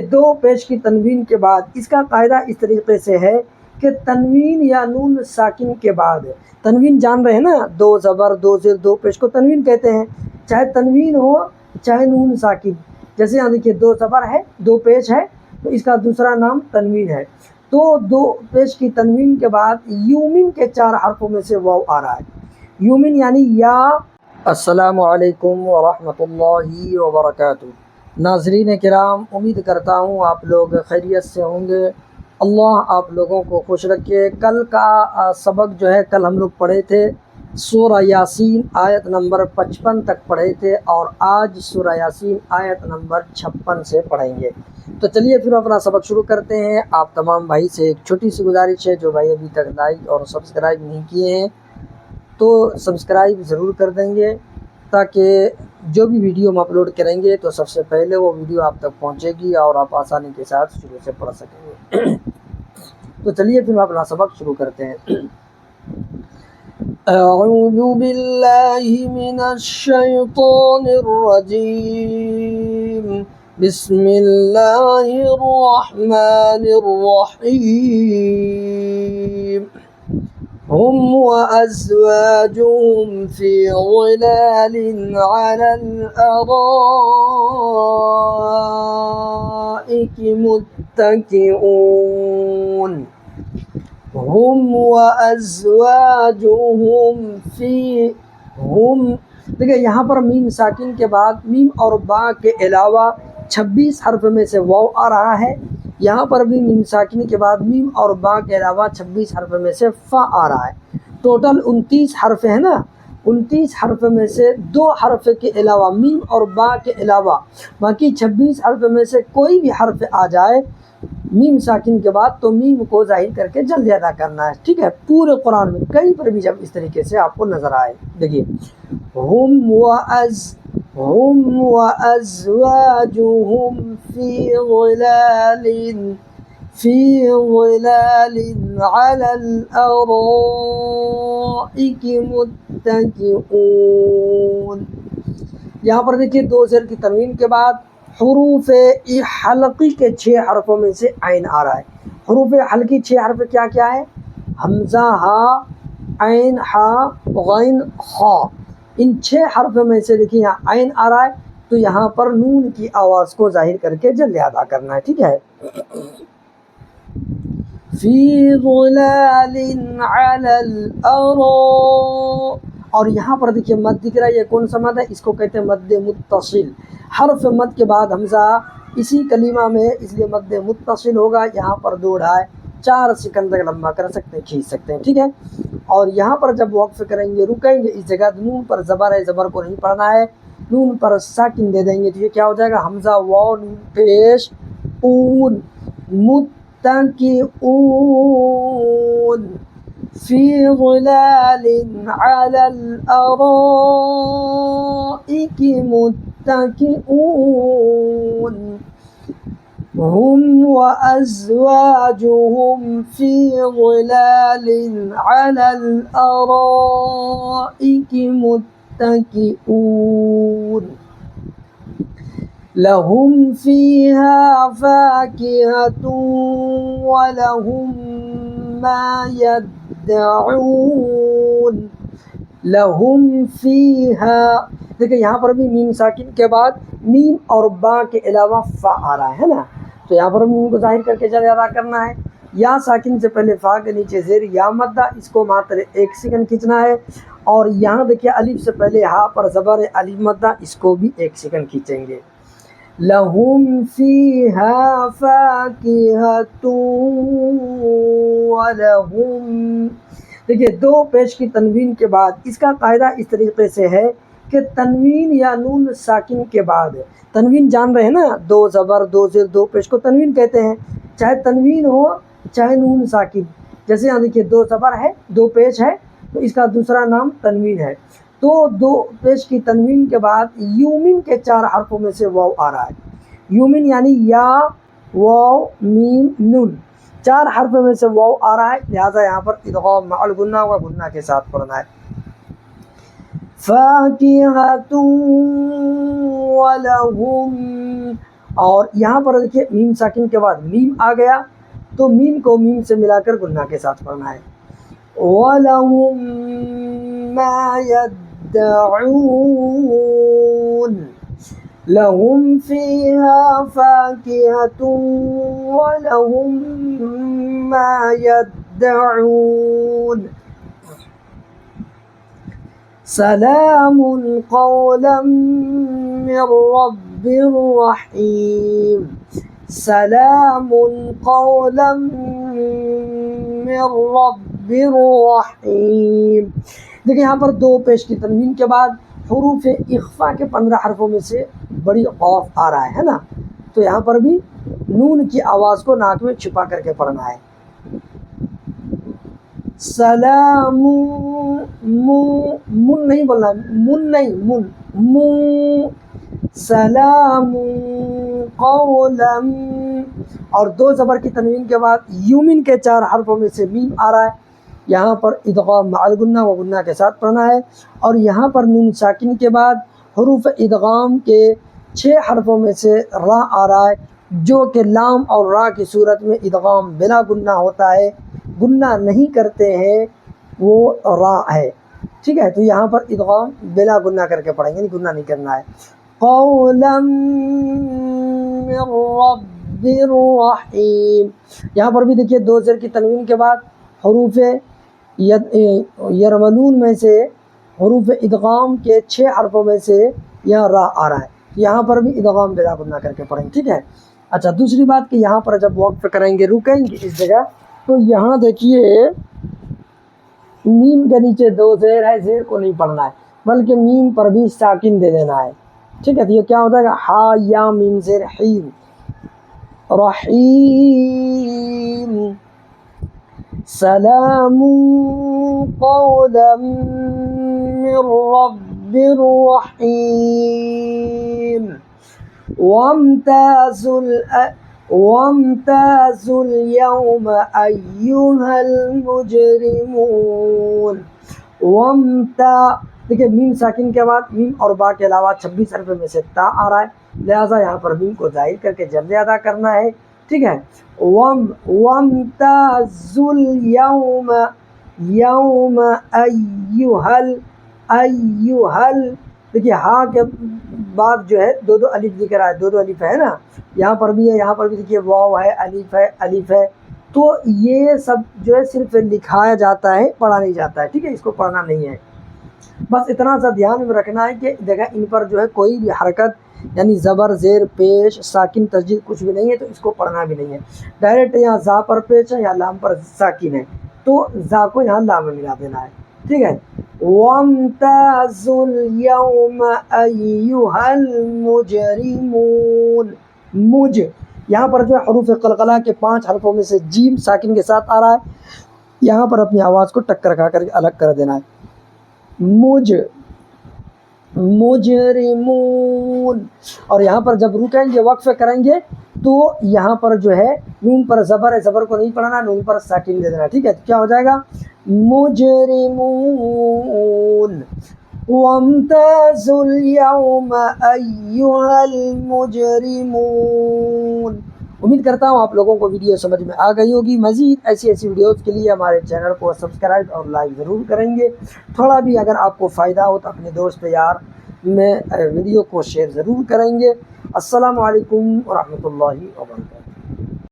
دو پیش کی تنوین کے بعد اس کا قاعدہ اس طریقے سے ہے کہ تنوین یا نون ساکن کے بعد، تنوین جان رہے ہیں نا، دو زبر دو زیر دو پیش کو تنوین کہتے ہیں، چاہے تنوین ہو چاہے نون ساکن۔ جیسے یہاں دیکھیے دو زبر ہے دو پیش ہے تو اس کا دوسرا نام تنوین ہے۔ تو دو پیش کی تنوین کے بعد یومن کے چار حرفوں میں سے واو آ رہا ہے، یومن یعنی یا۔ السلام علیکم ورحمۃ اللہ وبرکاتہ۔ ناظرین کرام، امید کرتا ہوں آپ لوگ خیریت سے ہوں گے، اللہ آپ لوگوں کو خوش رکھے۔ کل کا سبق جو ہے کل ہم لوگ پڑھے تھے سورہ یاسین آیت نمبر 55 تک پڑھے تھے، اور آج سورہ یاسین آیت نمبر 56 سے پڑھیں گے۔ تو چلیے پھر اپنا سبق شروع کرتے ہیں۔ آپ تمام بھائی سے ایک چھوٹی سی گزارش ہے، جو بھائی ابھی تک لائک اور سبسکرائب نہیں کیے ہیں تو سبسکرائب ضرور کر دیں گے، تاکہ جو بھی ویڈیو ہم اپلوڈ کریں گے تو سب سے پہلے وہ ویڈیو آپ تک پہنچے گی اور آپ آسانی کے ساتھ شروع سے پڑھ سکیں گے۔ تو چلیے پھر اپنا سبق شروع کرتے ہیں۔ اعوذ باللہ من الشیطان الرجیم، بسم اللہ الرحمن الرحیم۔ هم وأزواجهم في ظلال على الأرائك متكئون۔ هم وأزواجهم في هم، دیکھیں یہاں پر میم ساکن کے بعد میم اور با کے علاوہ 26 حرف میں سے واو آ رہا ہے، یہاں پر بھی میم ساکن کے بعد میم اور با کے علاوہ 26 حرف میں سے فا آ رہا ہے۔ ٹوٹل 29 حرف ہیں نا، 29 حرف میں سے 2 حرف کے علاوہ میم اور با کے علاوہ باقی 26 حرف میں سے کوئی بھی حرف آ جائے میم ساکن کے بعد تو میم کو ظاہر کر کے جلدی ادا کرنا ہے، ٹھیک ہے؟ پورے قرآن میں کہیں پر بھی جب اس طریقے سے آپ کو نظر آئے، دیکھیے ہم وأزواجهم في ظلال على الأرائك متكئون۔ یہاں پر دیکھیے دو زیر کی تنوین کے بعد حروف حلقی کے 6 حرفوں میں سے عین آ رہا ہے۔ حروف حلقی 6 حرف کیا کیا ہے؟ حمزہ، ہا، عین، ہا، غین، خا۔ ان 6 حرف میں سے دیکھیے یہاں عین آ رہا ہے تو یہاں پر نون کی آواز کو ظاہر کر کے جلدی ادا کرنا ہے، ٹھیک ہے؟ فی ظلال علی الارائک، اور یہاں پر دیکھیے مد دکھ رہا ہے، یہ کون سا مد ہے؟ اس کو کہتے ہیں مد متصل۔ حرف مد کے بعد حمزہ اسی کلمہ میں، اس لیے مد متصل ہوگا۔ یہاں پر 2 ڈھائی 4 سیکنڈ تک لمبا کر سکتے ہیں، کھینچ سکتے ہیں، ٹھیک ہے؟ اور یہاں پر جب وقف کریں گے رکیں گے اس جگہ نون پر زبر ہے، زبر کو نہیں پڑھنا ہے، نون پر ساکن دے دیں گے تو یہ کیا ہو جائے گا؟ حمزہ واو نون پیش اون، متکئون، فی ظلال علی الارائک متکئون، هم وأزواجهم في ظلال على الأرائك متكئون، لهم فيها فاكهة ولهم ما يدعون۔ لهم فيها، دیکھیں یہاں پر بھی میم ساکن کے بعد میم اور با کے علاوہ فا آ رہا ہے نا، تو یہاں پر میم کو ظاہر کر کے جلدی ادا کرنا ہے۔ یا ساکن سے پہلے فا کے نیچے زیر یا مدہ، اس کو ماتر 1 سیکنڈ کھینچنا ہے، اور یہاں دیکھیے الف سے پہلے ہا پر زبر الف مدہ، اس کو بھی 1 سیکنڈ کھینچیں گے۔ لہم فیہا فاکہۃ ولہم، دیکھیے دو پیش کی تنوین کے بعد اس کا قاعدہ اس طریقے سے ہے کہ تنوین یا نون ساکن کے بعد، تنوین جان رہے ہیں نا، دو زبر دو زیر دو پیش کو تنوین کہتے ہیں، چاہے تنوین ہو چاہے نون ساکن۔ جیسے یہاں دیکھیے دو زبر ہے دو پیش ہے تو اس کا دوسرا نام تنوین ہے۔ تو دو پیش کی تنوین کے بعد یومن کے 4 حرفوں میں سے واو آ رہا ہے، یومن یعنی یا، واو، میم، نون، 4 حرف میں سے واو آ رہا ہے، لہٰذا یہاں پر ادغام مع الغنہ و غنہ کے ساتھ پڑھنا ہے۔ فاکہۃ ولہم، اور یہاں پر دیکھیے میم ساکن کے بعد میم آ گیا تو میم کو میم سے ملا کر گنہ کے ساتھ پڑھنا ہے. وَلَهُم مَّا يَدَّعُونَ لَهُمْ فِيهَا فَاكِهَةٌ وَلَهُم مَّا يَدَّعُونَ سلام قولا من رب رحیم. سلام قولا من رب رحیم. دیکھیں یہاں پر دو پیش کی تنوین کے بعد حروف اخفا کے 15 حرفوں میں سے بڑی قاف آ رہا ہے نا، تو یہاں پر بھی نون کی آواز کو ناک میں چھپا کر کے پڑھنا ہے. سلام من نہیں بولنا، من نہیں، من سلام قولا. اور دو زبر کی تنوین کے بعد یومن کے 4 حرفوں میں سے میم آ رہا ہے، یہاں پر ادغام مع الغنہ و غنہ کے ساتھ پڑھنا ہے. اور یہاں پر نون ساکن کے بعد حروف ادغام کے 6 حرفوں میں سے را آ رہا ہے، جو کہ لام اور را کی صورت میں ادغام بلا غنہ ہوتا ہے، غنہ نہیں کرتے ہیں، وہ را ہے. ٹھیک ہے، تو یہاں پر ادغام بلا غنہ کر کے پڑھیں گے، غنہ نہیں کرنا ہے. قولا من رب رحیم. یہاں پر بھی دیکھیے دو زیر کی تنوین کے بعد حروف یرملون میں سے حروف ادغام کے 6 حرفوں میں سے یہاں را آ رہا ہے، یہاں پر بھی ادغام بلا غنہ کر کے پڑھیں. ٹھیک ہے. اچھا، دوسری بات کہ یہاں پر جب وقف کریں گے، رکیں گے اس جگہ، تو یہاں دیکھیے میم کے نیچے 2 زیر ہے، زیر کو نہیں پڑھنا ہے بلکہ میم پر بھی ساکن دے دینا ہے. ٹھیک ہے، تو یہ کیا ہوتا ہے گا، ہا یا میم زیر حیم. رحیم. سلام قولا من رب رحیم. وامتازوا اليوم أيها المجرمون. دیکھیں میم ساکن کے بعد میم اور با کے علاوہ 26 حرف میں سے تا آ رہا ہے، لہٰذا یہاں پر میم کو ظاہر کر کے جر ادا کرنا ہے. ٹھیک ہے. وامتازوا اليوم یوم ایہل. دیکھیے ہا کے بعد جو ہے 2 الف دکھ رہا ہے، 2 الف ہے نا، یہاں پر بھی ہے، یہاں پر بھی دیکھیے واو ہے، الف ہے. تو یہ سب جو ہے صرف لکھایا جاتا ہے، پڑھا نہیں جاتا ہے. ٹھیک ہے، اس کو پڑھنا نہیں ہے. بس اتنا سا دھیان میں رکھنا ہے کہ دیکھیں ان پر جو ہے کوئی بھی حرکت یعنی زبر، زیر، پیش، ساکن، تسجیل کچھ بھی نہیں ہے، تو اس کو پڑھنا بھی نہیں ہے. ڈائریکٹ یہاں زا پر پیش ہے یا لام پر ساکن ہے، تو زا کو یہاں لام میں ملا دینا ہے. ٹھیک ہے. وامتازوا اليوم أيها المجرمون. یہاں پر جو ہے حروف قلقلہ کے 5 حرفوں میں سے جیم ساکن کے ساتھ آ رہا ہے، یہاں پر اپنی آواز کو ٹکر کھا کر الگ کر دینا ہے. مجرمون. اور یہاں پر جب رکیں گے، وقف کریں گے، تو یہاں پر جو ہے نون پر زبر ہے، زبر کو نہیں پڑھنا، نون پر ساکن دے دینا. ٹھیک ہے، تو کیا ہو جائے گا، مجرمون. وامتازوا اليوم أيها المجرمون. امید کرتا ہوں آپ لوگوں کو ویڈیو سمجھ میں آ گئی ہوگی. مزید ایسی ویڈیوز کے لیے ہمارے چینل کو سبسکرائب اور لائک ضرور کریں گے. تھوڑا بھی اگر آپ کو فائدہ ہو تو اپنے دوست یار میں ویڈیو کو شیئر ضرور کریں گے. السلام علیکم ورحمۃ اللہ وبرکاتہ.